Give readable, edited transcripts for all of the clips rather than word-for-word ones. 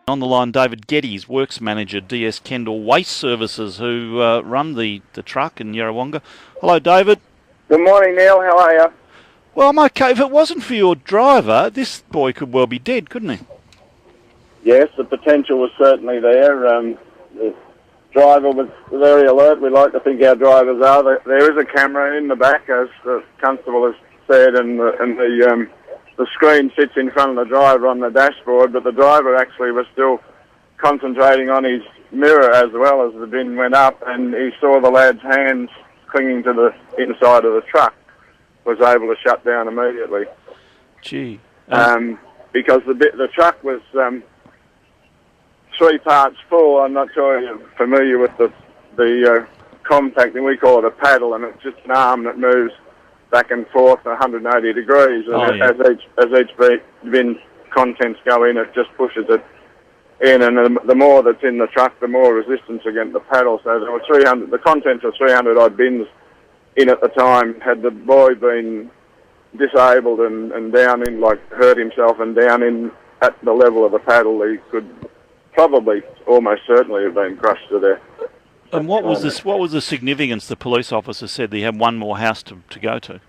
On the line, David Geddes, Works Manager, DS Kendall Waste Services, who run the truck in Yarrawonga. Hello, David. Good morning, Neil. How are you? Well, I'm okay. If it wasn't for your driver, this boy could well be dead, couldn't he? Yes, the potential was certainly there. The driver was very alert. We like to think our drivers are. There is a camera in the back, as the constable has said, and the screen sits in front of the driver on the dashboard, but the driver actually was still concentrating on his mirror as well as the bin went up, and he saw the lad's hands clinging to the inside of the truck, was able to shut down immediately. Gee. Because the truck was 3 parts full. I'm not sure you're familiar with the compacting. We call it a paddle, and it's just an arm that moves back and forth 180 degrees. And as each bin contents go in, it just pushes it in, and the more that's in the truck, the more resistance against the paddle. So there were 300. The contents of 300 odd bins in at the time. Had the boy been disabled and down in, like, hurt himself and down in at the level of the paddle, he could probably almost certainly have been crushed to death. And what was this? What was the significance? The police officer said they had one more house to go to.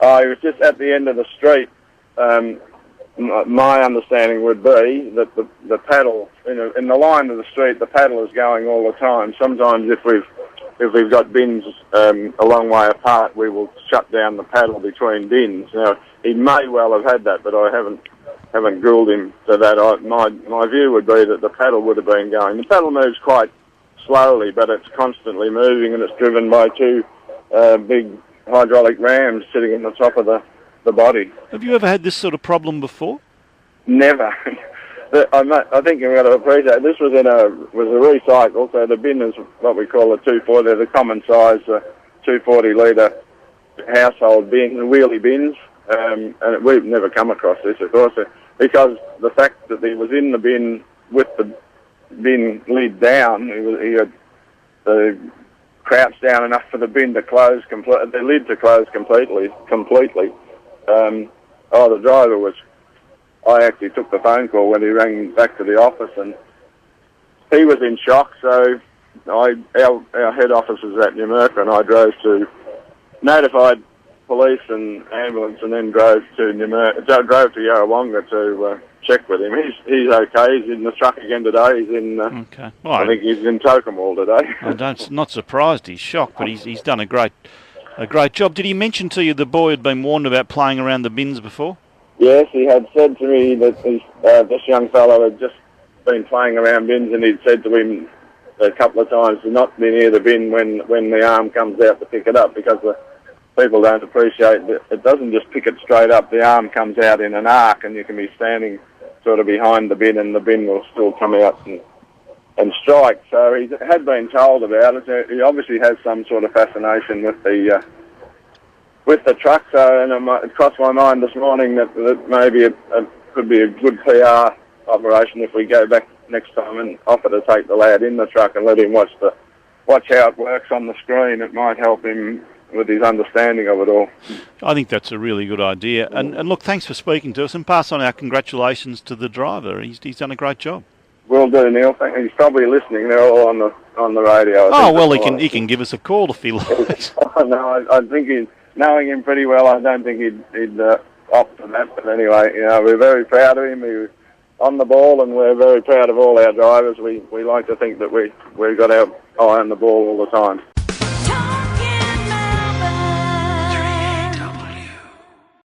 It was just at the end of the street. My understanding would be that the paddle in the line of the street, the paddle is going all the time. Sometimes if we've got bins a long way apart, we will shut down the paddle between bins. Now, he may well have had that, but I haven't grilled him to that. My view would be that the paddle would have been going. The paddle moves quite slowly, but it's constantly moving, and it's driven by 2 big hydraulic rams sitting in the top of the body. Have you ever had this sort of problem before? Never. I think you've got to appreciate this was a recycle, so the bin is what we call a 240. They're the common size 240 litre household bin, wheelie bins, and we've never come across this, of course, because the fact that he was in the bin with the bin lid down, he had crouched down enough for the bin to close the lid to close completely. The driver was. I actually took the phone call when he rang back to the office, and he was in shock. So our head office is at Numurkah, and I drove to notified police and ambulance, and then drove to Yarrawonga to check with him. He's okay. He's in the truck again today. He's in. Okay. Well, I think he's in Tokemall today. I'm not surprised he's shocked, but he's done a great job. Did he mention to you the boy had been warned about playing around the bins before? Yes, he had said to me that this young fellow had just been playing around bins, and he'd said to him a couple of times to not be near the bin when the arm comes out to pick it up, because the people don't appreciate that it doesn't just pick it straight up. The arm comes out in an arc, and you can be standing sort of behind the bin, and the bin will still come out and strike. So he had been told about it. He obviously has some sort of fascination with the truck. So, and it crossed my mind this morning that maybe it could be a good PR operation if we go back next time and offer to take the lad in the truck and let him watch how it works on the screen. It might help him with his understanding of it all. I think that's a really good idea. And look, thanks for speaking to us, and pass on our congratulations to the driver. He's done a great job. Will do, Neil. He's probably listening. They're all on the radio. He can give us a call if he likes. No, I think knowing him pretty well, I don't think he'd opt for that. But anyway, we're very proud of him. He was on the ball, and we're very proud of all our drivers. We like to think that we've got our eye on the ball all the time.